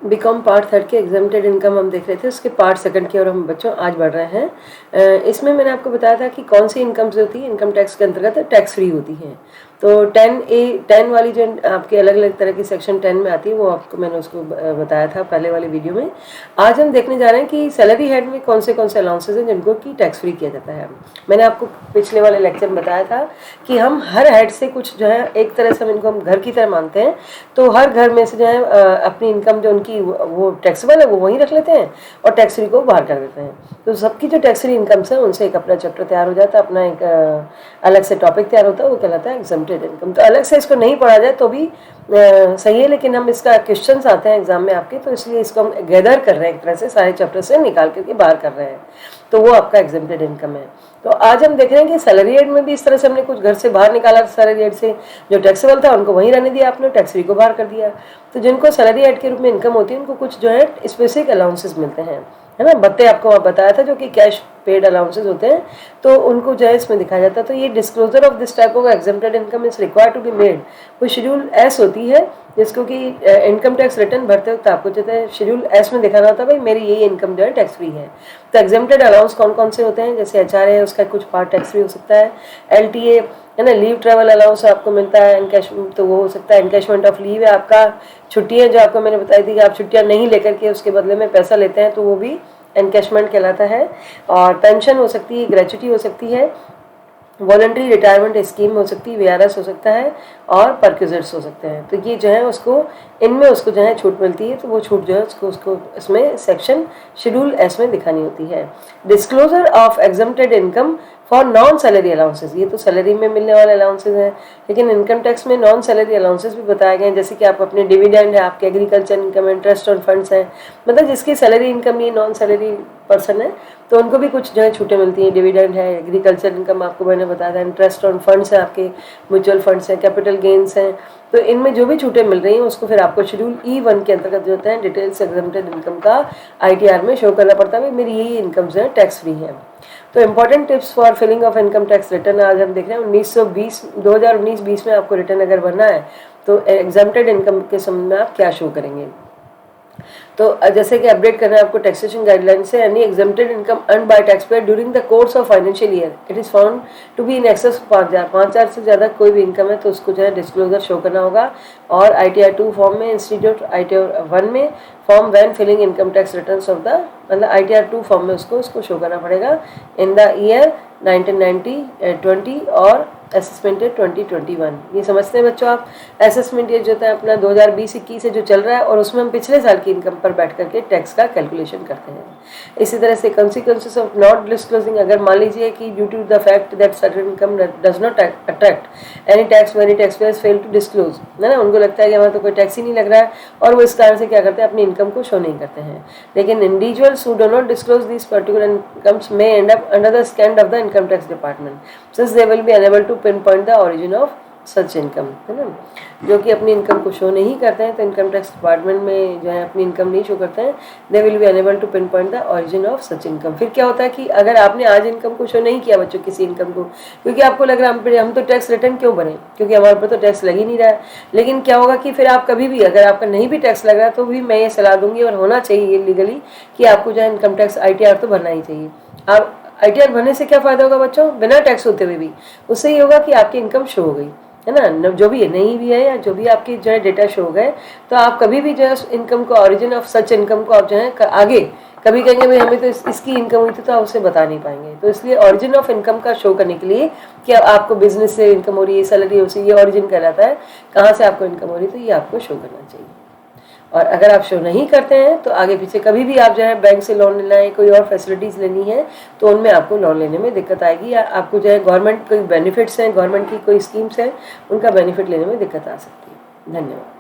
BCom part third के exempted income हम देख रहे थे, उसके पार्ट सेकंड की ओर हम बच्चों आज बढ़ रहे हैं। इसमें मैंने आपको बताया था कि कौन सी इनकम जो होती है इनकम टैक्स के अंतर्गत टैक्स फ्री होती हैं। तो 10A वाली जो आपके अलग अलग तरह की सेक्शन 10 में आती है वो आपको मैंने उसको बताया था पहले वाले वीडियो में। आज हम देखने जा रहे हैं कि सैलरी हेड में कौन से अलाउंसेज हैं जिनको कि टैक्स फ्री किया जाता है। मैंने आपको पिछले वाले लेक्चर में बताया था कि हम हर हेड से कुछ जो है एक तरह से हम इनको हम घर की तरह मानते हैं, तो हर घर में से जो है अपनी इनकम जो उनकी वो टैक्सेबल है वो वहीं रख लेते हैं और टैक्स फ्री को बाहर कर देते हैं। तो सबकी जो टैक्स फ्री इनकम्स है उनसे एक अपना चैप्टर तैयार हो जाता है, अपना एक अलग से टॉपिक तैयार होता है, वो कहलाता है एग्जम्प्टेड इनकम। तो अलग से इसको नहीं पढ़ा जाए तो भी सही है, लेकिन हम इसका क्वेश्चंस आते हैं एग्जाम में आपके, तो इसलिए इसको हम गैदर कर रहे हैं एक तरह से सारे चैप्टर से निकाल करके बाहर कर रहे हैं। तो वो आपका एग्जम्प्टेड इनकम है। तो आज हम देख रहे हैं कि सैलरी एड में भी इस तरह से हमने कुछ घर से बाहर निकाला सैलरी एड से, जो टैक्सेबल था उनको वहीं रहने दिया आपने, टैक्स फ्री को बाहर कर दिया। तो जिनको सैलरी एड के रूप में इनकम होती है उनको कुछ जो है स्पेसिफिक अलाउंसेस मिलते हैं, है ना। भत्ते आपको बताया था जो कि कैश पेड अलाउंसेस होते हैं, तो उनको जो है इसमें दिखाया जाता है। तो ये disclosure of this type of exempted income is required to be made. वो शेड्यूल एस होती है जिसको कि इनकम टैक्स रिटर्न भरते वक्त आपको जो है शेड्यूल एस में दिखाना होता है भाई मेरी ये इनकम जो है टैक्स फ्री है। तो एग्जम्प्टेड अलाउंस कौन कौन से होते हैं, जैसे HR है उसका कुछ पार्ट टैक्स फ्री हो सकता है, LTA है ना, लीव ट्रैवल अलाउंस आपको मिलता है, एनकैशमेंट तो वो हो सकता है, एनकैशमेंट ऑफ लीव है आपका, छुट्टियाँ जो आपको मैंने बताई थी कि आप छुट्टियाँ नहीं लेकर के उसके बदले में पैसा लेते हैं तो वो भी एनकैशमेंट कहलाता है। और पेंशन हो सकती है, ग्रेच्युटी हो सकती है, वॉलंटरी रिटायरमेंट स्कीम हो सकती है, VRS हो सकता है, और परक्यूजर्स हो सकते हैं। तो ये जो है उसको इनमें उसको जो है छूट मिलती है, तो वो छूट जो है उसको इसमें सेक्शन शेड्यूल एस में दिखानी होती है। Disclosure of exempted income for non salary allowances, ये तो सैलरी में मिलने वाले अलाउंसेस हैं, लेकिन इनकम टैक्स में नॉन सैलरी अलाउंसेस भी बताए गए हैं, जैसे कि आप अपने डिविडेंड है, आपके एग्रीकल्चर इनकम, इंटरेस्ट और फंड्स हैं, मतलब जिसकी सैलरी इनकम नहीं, नॉन सैलरी पर्सन है, तो उनको भी कुछ जो है छूटें मिलती हैं। डिविडेंड है, एग्रीकल्चर इनकम आपको मैंने बताया था, इंटरेस्ट और फंड्स हैं, आपके म्यूचुअल फंड्स हैं, कैपिटल गेन्स हैं, तो इनमें जो भी छूटें मिल रही हैं उसको फिर आपको शेड्यूल E1 के अंतर्गत जो होता है डिटेल्स एग्जम्प्टेड इनकम का ITR में शो करना पड़ता है, मेरी यही इनकम जो है टैक्स फ्री है। तो important tips for filling of income tax return आज हम देख रहे हैं। 2019-20 में आपको रिटर्न अगर भरना है तो एग्जम्प्टेड इनकम के संबंध में आप क्या शो करेंगे। तो जैसे कि अपडेट करना है आपको टैक्सेशन गाइडलाइन से, any exempted income earned by tax payer during the course of financial year it is found to be in excess 5,000 से ज़्यादा कोई भी इनकम है तो उसको जो है डिस्क्लोजर शो करना होगा। और ITR 2 फॉर्म में, इंस्टीट्यूट ITR 1 में form one filling income tax returns of the, मतलब ITR 2 फॉर्म में उसको शो करना पड़ेगा इन द ईयर 1990-20 और असेसमेंट ईयर 2021। ये समझते हैं बच्चों आप, असेसमेंट ईयर जो होता है अपना 2020-21 से जो चल रहा है और उसमें हम पिछले साल की इनकम पर बैठ करके टैक्स का कैलकुलेशन करते हैं। इसी तरह से कंसिक्वेंसेस ऑफ नॉट डिस्क्लोजिंग, अगर मान लीजिए कि due to the fact that certain income does not attract any tax, many tax payers fail to disclose, है ना, उनको लगता है कि हमारा तो कोई टैक्स ही नहीं लग रहा है और वो इस कारण से क्या करते हैं अपनी इनकम को शो नहीं करते हैं। लेकिन individuals who do not disclose this particular incomes may end up under the scan of the income tax department since they will be unable to pin point the origin of such income, है ना, जो कि अपनी income को show नहीं करते हैं, तो इनकम टैक्स डिपार्टमेंट में जो है अपनी इनकम नहीं शो करते हैं, they will be unable to pin point the origin of such income. फिर क्या होता है कि अगर आपने आज इनकम को शो नहीं किया बच्चों किसी इनकम को, क्योंकि आपको लग रहा है हम तो टैक्स रिटर्न क्यों भरें क्योंकि हमारे पर तो टैक्स लग ही नहीं रहा है, लेकिन क्या होगा कि फिर आप कभी भी अगर आपका नहीं भी टैक्स लग रहा है तो भी मैं ये सलाह दूंगी और होना चाहिए लीगली कि आपको जो है इनकम टैक्स ITR तो भरना ही चाहिए। आप ITR भरने से क्या फायदा होगा बच्चों, बिना टैक्स होते हुए भी उससे ये होगा कि आपकी इनकम शो हो गई, है ना, जो भी है नहीं भी है या जो भी आपकी जो है डेटा शो हो गए, तो आप कभी भी जो है इनकम को, ऑरिजिन ऑफ सच इनकम को आप जो है आगे कभी कहेंगे भाई हमें तो इसकी इनकम हुई थी तो आप उसे बता नहीं पाएंगे। तो इसलिए ऑरिजिन ऑफ इनकम का शो करने के लिए कि आपको बिजनेस से इनकम हो रही है, सैलरी हो रही है, ये ऑरिजिन कहलाता है, कहाँ से आपको इनकम हो रही है, तो ये आपको शो करना चाहिए। और अगर आप शो नहीं करते हैं तो आगे पीछे कभी भी आप जो है बैंक से लोन लेना है, कोई और फैसिलिटीज़ लेनी है तो उनमें आपको लोन लेने में दिक्कत आएगी, या आपको जो है गवर्नमेंट कोई बेनिफिट्स हैं, गवर्नमेंट की कोई स्कीम्स हैं, उनका बेनिफिट लेने में दिक्कत आ सकती है। धन्यवाद।